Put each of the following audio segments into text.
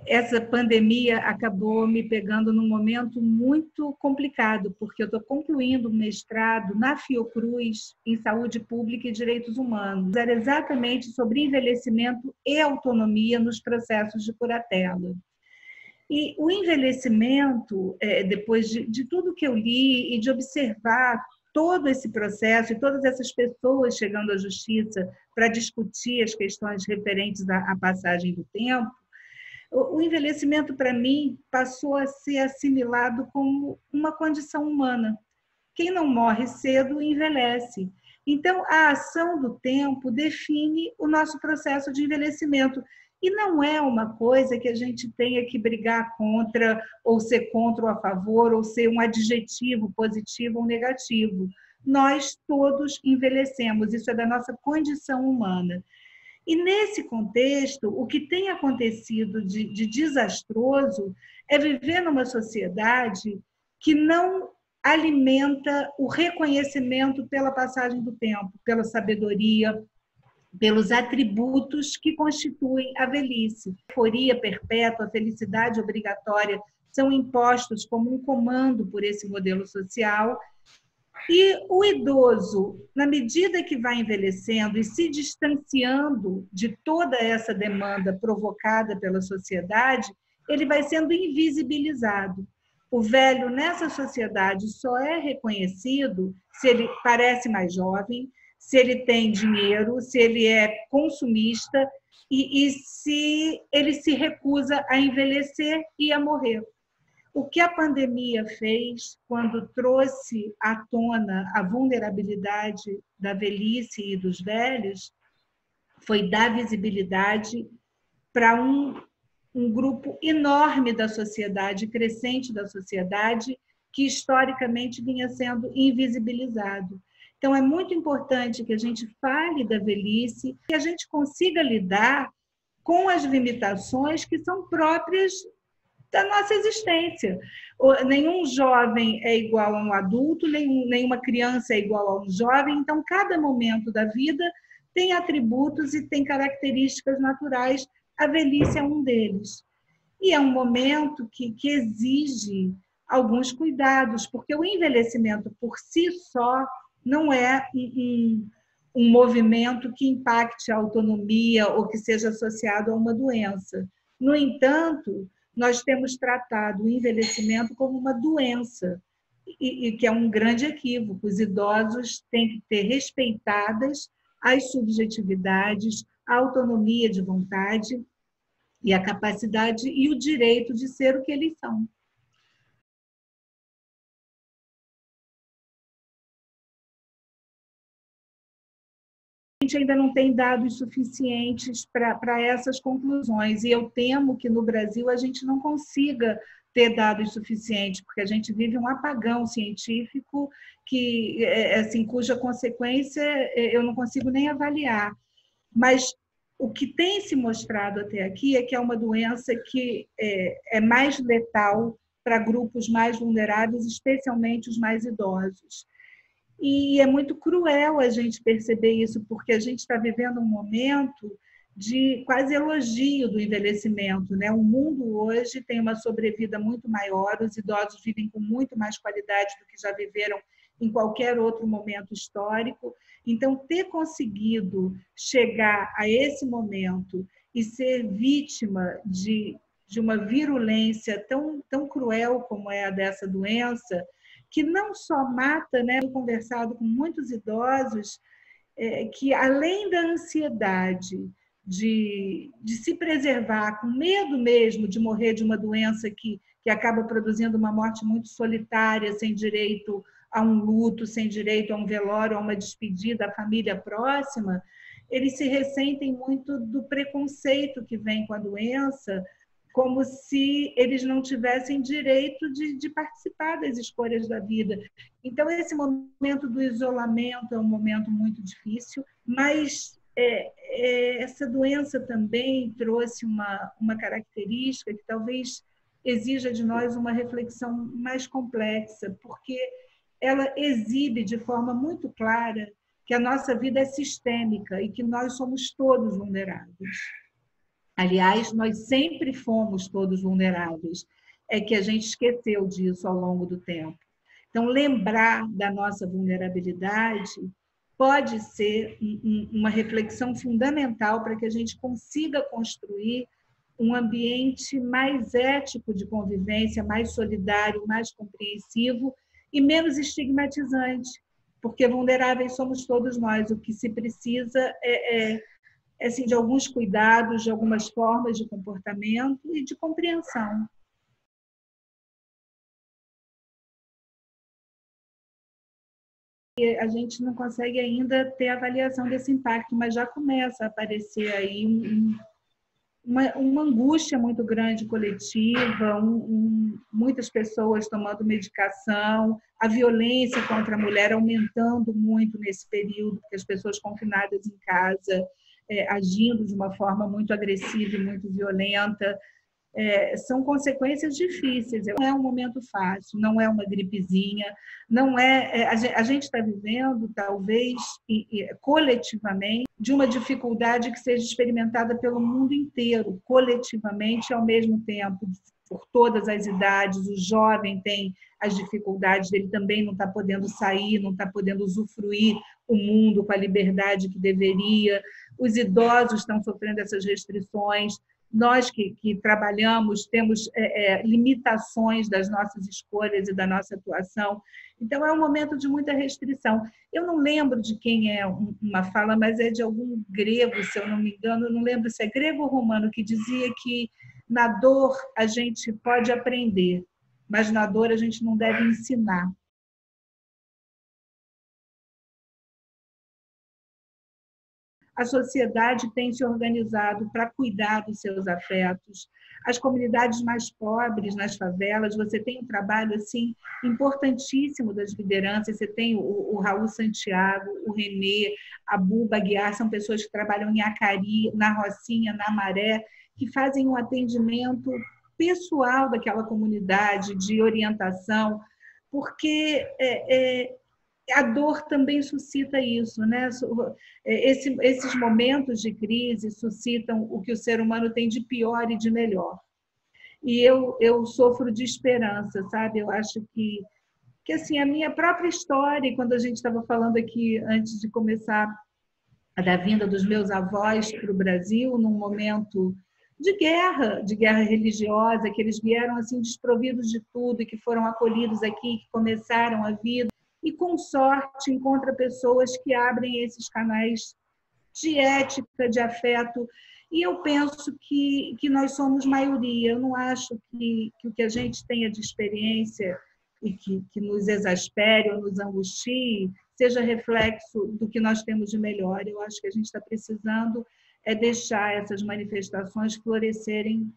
Essa pandemia acabou me pegando num momento muito complicado, porque eu estou concluindo um mestrado na Fiocruz em Saúde Pública e Direitos Humanos. Era exatamente sobre envelhecimento e autonomia nos processos de curatela. E o envelhecimento, depois de tudo que eu li e de observar todo esse processo e todas essas pessoas chegando à justiça para discutir as questões referentes à passagem do tempo, o envelhecimento, para mim, passou a ser assimilado como uma condição humana. Quem não morre cedo, envelhece. Então, a ação do tempo define o nosso processo de envelhecimento. E não é uma coisa que a gente tenha que brigar contra, ou ser contra ou a favor, ou ser um adjetivo positivo ou negativo. Nós todos envelhecemos, isso é da nossa condição humana. E, nesse contexto, o que tem acontecido de desastroso é viver numa sociedade que não alimenta o reconhecimento pela passagem do tempo, pela sabedoria, pelos atributos que constituem a velhice. A euforia perpétua, a felicidade obrigatória são impostos como um comando por esse modelo social. E o idoso, na medida que vai envelhecendo e se distanciando de toda essa demanda provocada pela sociedade, ele vai sendo invisibilizado. O velho, nessa sociedade, só é reconhecido se ele parece mais jovem, se ele tem dinheiro, se ele é consumista e se ele se recusa a envelhecer e a morrer. O que a pandemia fez quando trouxe à tona a vulnerabilidade da velhice e dos velhos foi dar visibilidade para um grupo enorme da sociedade, crescente da sociedade, que historicamente vinha sendo invisibilizado. Então, é muito importante que a gente fale da velhice, que a gente consiga lidar com as limitações que são próprias da nossa existência. Nenhum jovem é igual a um adulto, nenhuma criança é igual a um jovem, então cada momento da vida tem atributos e tem características naturais, a velhice é um deles. E é um momento que exige alguns cuidados, porque o envelhecimento por si só não é um movimento que impacte a autonomia ou que seja associado a uma doença. No entanto, nós temos tratado o envelhecimento como uma doença, e que é um grande equívoco. Os idosos têm que ter respeitadas as subjetividades, a autonomia de vontade e a capacidade e o direito de ser o que eles são. A gente ainda não tem dados suficientes para essas conclusões, e eu temo que no Brasil a gente não consiga ter dados suficientes, porque a gente vive um apagão científico que, assim, cuja consequência eu não consigo nem avaliar. Mas o que tem se mostrado até aqui é que é uma doença que é mais letal para grupos mais vulneráveis, especialmente os mais idosos. E é muito cruel a gente perceber isso, porque a gente está vivendo um momento de quase elogio do envelhecimento, né? O mundo hoje tem uma sobrevida muito maior, os idosos vivem com muito mais qualidade do que já viveram em qualquer outro momento histórico. Então, ter conseguido chegar a esse momento e ser vítima de uma virulência tão cruel como é a dessa doença, que não só mata, né? Eu conversado com muitos idosos que, além da ansiedade de se preservar, com medo mesmo de morrer de uma doença que acaba produzindo uma morte muito solitária, sem direito a um luto, sem direito a um velório, a uma despedida à família próxima, eles se ressentem muito do preconceito que vem com a doença, como se eles não tivessem direito de participar das escolhas da vida. Então, esse momento do isolamento é um momento muito difícil, mas essa doença também trouxe uma característica que talvez exija de nós uma reflexão mais complexa, porque ela exibe de forma muito clara que a nossa vida é sistêmica e que nós somos todos vulneráveis. Aliás, nós sempre fomos todos vulneráveis. É que a gente esqueceu disso ao longo do tempo. Então, lembrar da nossa vulnerabilidade pode ser uma reflexão fundamental para que a gente consiga construir um ambiente mais ético de convivência, mais solidário, mais compreensivo e menos estigmatizante, porque vulneráveis somos todos nós. O que se precisa assim, de alguns cuidados, de algumas formas de comportamento e de compreensão. A gente não consegue ainda ter avaliação desse impacto, mas já começa a aparecer aí uma angústia muito grande coletiva, muitas pessoas tomando medicação, a violência contra a mulher aumentando muito nesse período, porque as pessoas confinadas em casa, agindo de uma forma muito agressiva e muito violenta, são consequências difíceis. Não é um momento fácil, não é uma gripezinha, não a gente está vivendo, talvez, coletivamente, de uma dificuldade que seja experimentada pelo mundo inteiro, coletivamente, ao mesmo tempo, por todas as idades. O jovem tem as dificuldades, ele também não está podendo sair, não está podendo usufruir o mundo com a liberdade que deveria. Os idosos estão sofrendo essas restrições. Nós que trabalhamos temos limitações das nossas escolhas e da nossa atuação. Então, é um momento de muita restrição. Eu não lembro de quem é uma fala, mas é de algum grego, se eu não me engano, eu não lembro se é grego ou romano, que dizia que na dor a gente pode aprender, mas na dor a gente não deve ensinar. A sociedade tem se organizado para cuidar dos seus afetos. As comunidades mais pobres, nas favelas, você tem um trabalho assim importantíssimo das lideranças. Você tem o Raul Santiago, o Renê, a Buba Guiar, são pessoas que trabalham em Acari, na Rocinha, na Maré, que fazem um atendimento pessoal daquela comunidade, de orientação, porque a dor também suscita isso, né? Esses momentos de crise suscitam o que o ser humano tem de pior e de melhor. E eu sofro de esperança, sabe? Eu acho que assim, a minha própria história, quando a gente estava falando aqui antes de começar da vinda dos meus avós para o Brasil, num momento de guerra religiosa, que eles vieram assim desprovidos de tudo e que foram acolhidos aqui, que começaram a vida. E, com sorte, encontra pessoas que abrem esses canais de ética, de afeto. E eu penso que nós somos maioria. Eu não acho que o que a gente tenha de experiência e que nos exaspere ou nos angustie seja reflexo do que nós temos de melhor. Eu acho que a gente está precisando deixar essas manifestações florescerem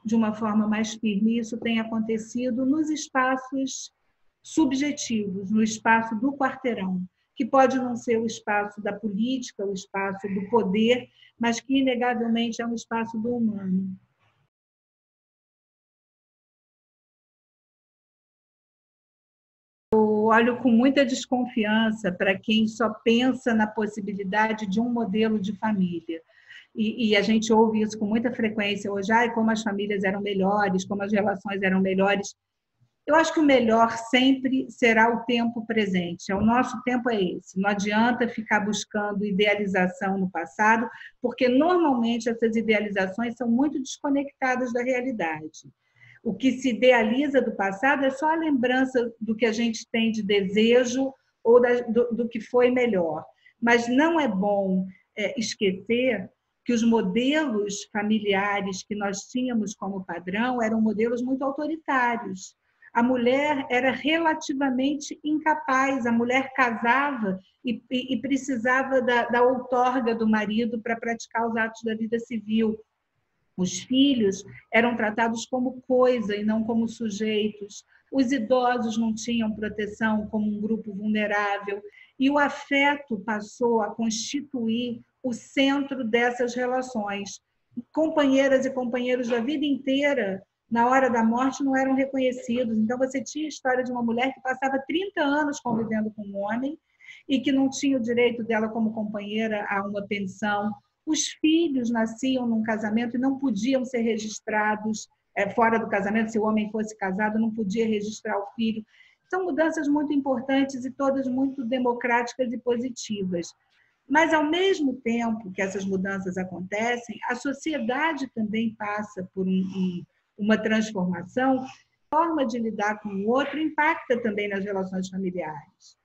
de uma forma mais firme. Isso tem acontecido nos espaços subjetivos, no espaço do quarteirão, que pode não ser o espaço da política, o espaço do poder, mas que inegavelmente é um espaço do humano. Eu olho com muita desconfiança para quem só pensa na possibilidade de um modelo de família. E a gente ouve isso com muita frequência hoje, como as famílias eram melhores, como as relações eram melhores. Eu acho que o melhor sempre será o tempo presente. O nosso tempo é esse. Não adianta ficar buscando idealização no passado, porque normalmente essas idealizações são muito desconectadas da realidade. O que se idealiza do passado é só a lembrança do que a gente tem de desejo ou do que foi melhor. Mas não é bom esquecer que os modelos familiares que nós tínhamos como padrão eram modelos muito autoritários. A mulher era relativamente incapaz, a mulher casava e precisava da outorga do marido para praticar os atos da vida civil. Os filhos eram tratados como coisa e não como sujeitos. Os idosos não tinham proteção como um grupo vulnerável. E o afeto passou a constituir o centro dessas relações. Companheiras e companheiros da vida inteira, na hora da morte, não eram reconhecidos. Então, você tinha a história de uma mulher que passava 30 anos convivendo com um homem e que não tinha o direito dela como companheira a uma pensão. os filhos nasciam num casamento e não podiam ser registrados fora do casamento, se o homem fosse casado, não podia registrar o filho. São mudanças muito importantes e todas muito democráticas e positivas. Mas, ao mesmo tempo que essas mudanças acontecem, a sociedade também passa por uma transformação. A forma de lidar com o outro impacta também nas relações familiares.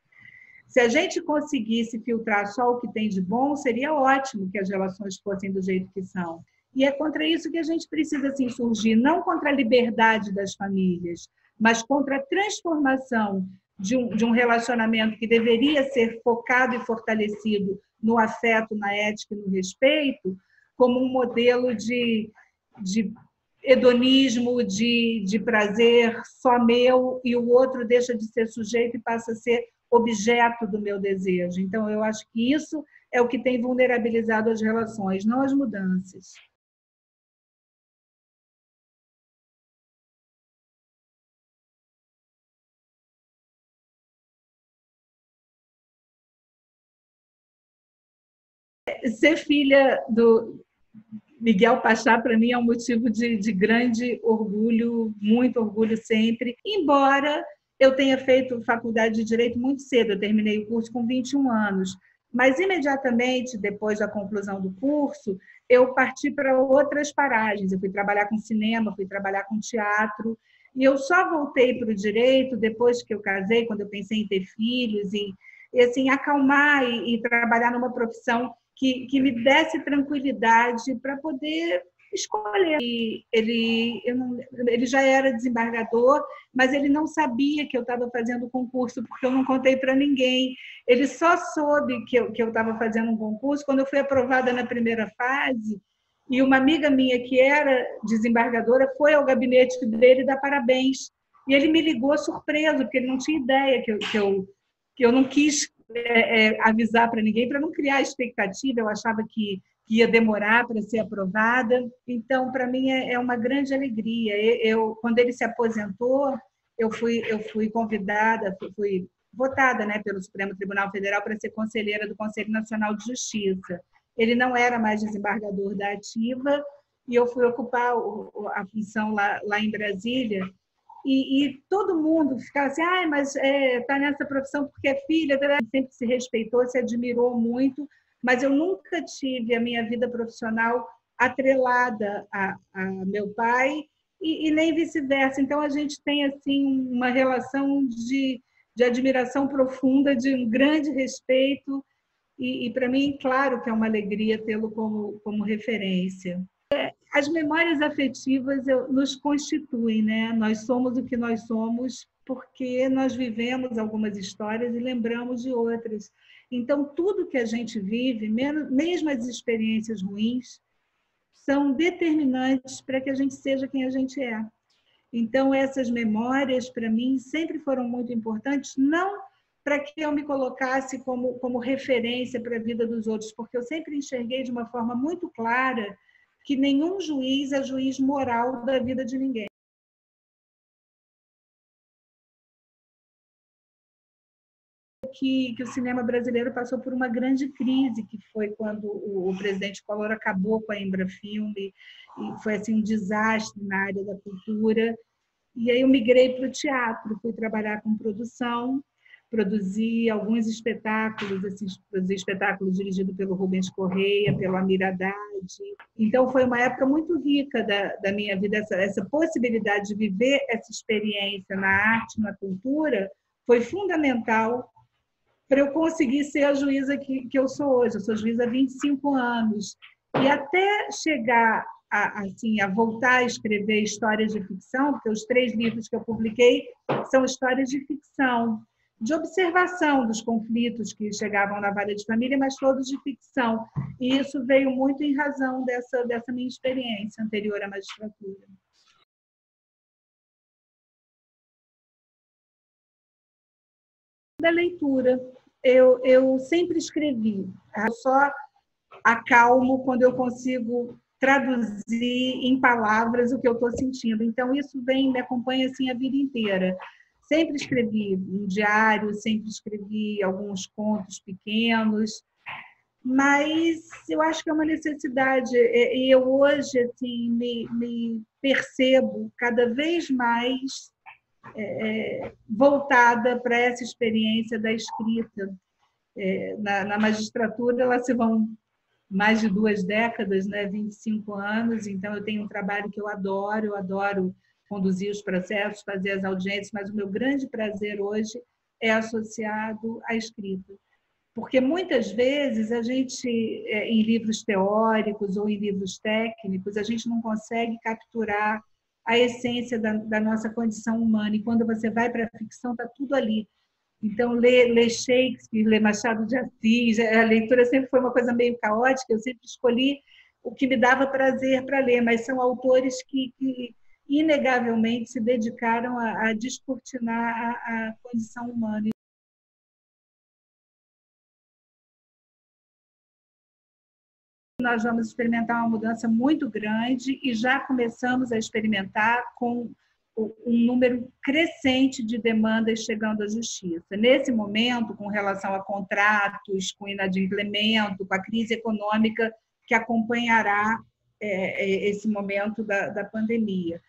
Se a gente conseguisse filtrar só o que tem de bom, seria ótimo que as relações fossem do jeito que são. E é contra isso que a gente precisa se insurgir, não contra a liberdade das famílias, mas contra a transformação de um relacionamento que deveria ser focado e fortalecido no afeto, na ética e no respeito, como um modelo de hedonismo, de prazer só meu, e o outro deixa de ser sujeito e passa a ser objeto do meu desejo. Então, eu acho que isso é o que tem vulnerabilizado as relações, não as mudanças. Ser filha do Miguel Pachá, para mim, é um motivo de grande orgulho, muito orgulho sempre, embora eu tenha feito faculdade de Direito muito cedo, eu terminei o curso com 21 anos, mas imediatamente depois da conclusão do curso, eu parti para outras paragens, eu fui trabalhar com cinema, fui trabalhar com teatro, e eu só voltei para o direito depois que eu casei, quando eu pensei em ter filhos, e assim, acalmar e trabalhar numa profissão que me desse tranquilidade para poder escolher. E ele já era desembargador, mas ele não sabia que eu estava fazendo o concurso, porque eu não contei para ninguém. Ele só soube que eu estava fazendo um concurso quando eu fui aprovada na primeira fase, e uma amiga minha que era desembargadora foi ao gabinete dele dar parabéns. E ele me ligou surpreso, porque ele não tinha ideia que eu não quis avisar para ninguém, para não criar expectativa. Eu achava que ia demorar para ser aprovada. Então, para mim, é uma grande alegria. Quando ele se aposentou, eu fui convidada, fui votada, né, pelo Supremo Tribunal Federal para ser conselheira do Conselho Nacional de Justiça. Ele não era mais desembargador da ativa e eu fui ocupar a função lá em Brasília. E todo mundo ficava assim, mas está nessa profissão porque é filha, sempre se respeitou, se admirou muito, mas eu nunca tive a minha vida profissional atrelada a meu pai e nem vice-versa. Então, a gente tem assim uma relação de admiração profunda, de um grande respeito, e para mim, claro que é uma alegria tê-lo como referência. As memórias afetivas nos constituem, né? Nós somos o que nós somos porque nós vivemos algumas histórias e lembramos de outras. Então, tudo que a gente vive, mesmo as experiências ruins, são determinantes para que a gente seja quem a gente é. Então, essas memórias, para mim, sempre foram muito importantes, não para que eu me colocasse como referência para a vida dos outros, porque eu sempre enxerguei de uma forma muito clara que nenhum juiz é juiz moral da vida de ninguém. Que o cinema brasileiro passou por uma grande crise, que foi quando o presidente Collor acabou com a Embrafilme, e foi assim um desastre na área da cultura. E aí eu migrei para o teatro, fui trabalhar com produção, produzi alguns espetáculos, assim, produzi espetáculos dirigidos pelo Rubens Correia, pelo Amir Haddad. Então, foi uma época muito rica da minha vida, essa possibilidade de viver essa experiência na arte, na cultura, foi fundamental para eu conseguir ser a juíza que eu sou hoje. Eu sou juíza há 25 anos. E até chegar assim, a voltar a escrever histórias de ficção, porque os 3 livros que eu publiquei são histórias de ficção, de observação dos conflitos que chegavam na Vara de Família, mas todos de ficção. E isso veio muito em razão dessa minha experiência anterior à magistratura. Da leitura, eu sempre escrevi. Eu só acalmo quando eu consigo traduzir em palavras o que eu estou sentindo. Então, isso me acompanha assim a vida inteira. Sempre escrevi um diário, sempre escrevi alguns contos pequenos. mas eu acho que é uma necessidade. E eu hoje assim, me percebo cada vez mais voltada para essa experiência da escrita. Na magistratura, elas se vão mais de 2 décadas, né, 25 anos, então eu tenho um trabalho que eu adoro conduzir os processos, fazer as audiências, mas o meu grande prazer hoje é associado à escrita. Porque muitas vezes a gente, em livros teóricos ou em livros técnicos, a gente não consegue capturar a essência da nossa condição humana, e quando você vai para a ficção, está tudo ali. Então, ler Shakespeare, ler Machado de Assis, a leitura sempre foi uma coisa meio caótica, eu sempre escolhi o que me dava prazer para ler, mas são autores que inegavelmente se dedicaram a descortinar a condição humana. Nós vamos experimentar uma mudança muito grande e já começamos a experimentar com um número crescente de demandas chegando à justiça. Nesse momento, com relação a contratos, com inadimplemento, com a crise econômica que acompanhará esse momento da pandemia.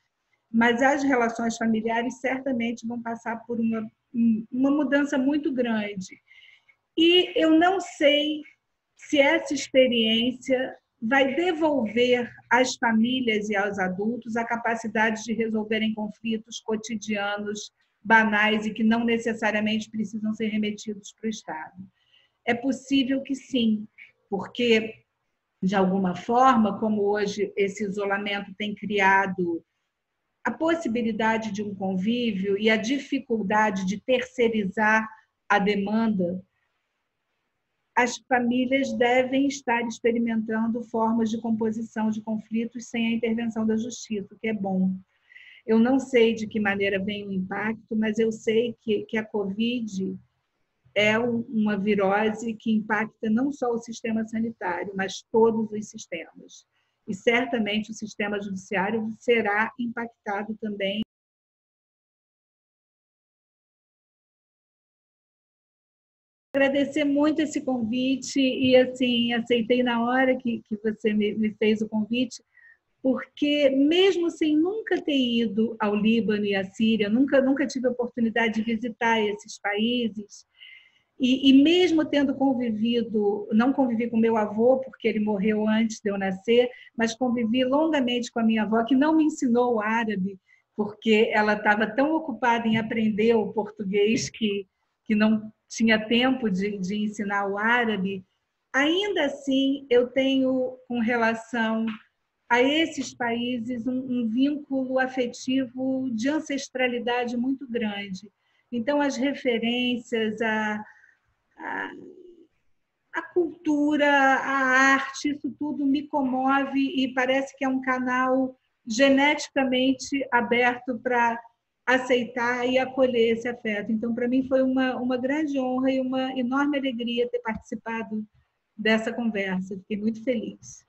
Mas as relações familiares certamente vão passar por uma mudança muito grande. E eu não sei se essa experiência vai devolver às famílias e aos adultos a capacidade de resolverem conflitos cotidianos, banais e que não necessariamente precisam ser remetidos para o Estado. É possível que sim, porque, de alguma forma, como hoje esse isolamento tem criado a possibilidade de um convívio e a dificuldade de terceirizar a demanda, as famílias devem estar experimentando formas de composição de conflitos sem a intervenção da justiça, o que é bom. Eu não sei de que maneira vem o impacto, mas eu sei que a Covid é uma virose que impacta não só o sistema sanitário, mas todos os sistemas. E certamente o sistema judiciário será impactado também. Agradecer muito esse convite e assim aceitei na hora que você me fez o convite, porque mesmo sem nunca ter ido ao Líbano e à Síria, nunca tive a oportunidade de visitar esses países, e mesmo tendo convivido, não convivi com meu avô, porque ele morreu antes de eu nascer, mas convivi longamente com a minha avó, que não me ensinou o árabe, porque ela estava tão ocupada em aprender o português que não tinha tempo de ensinar o árabe. Ainda assim, eu tenho, com relação a esses países, um vínculo afetivo de ancestralidade muito grande. Então, as referências, a cultura, a arte, isso tudo me comove e parece que é um canal geneticamente aberto para aceitar e acolher esse afeto. Então, para mim, foi uma grande honra e uma enorme alegria ter participado dessa conversa. Fiquei muito feliz.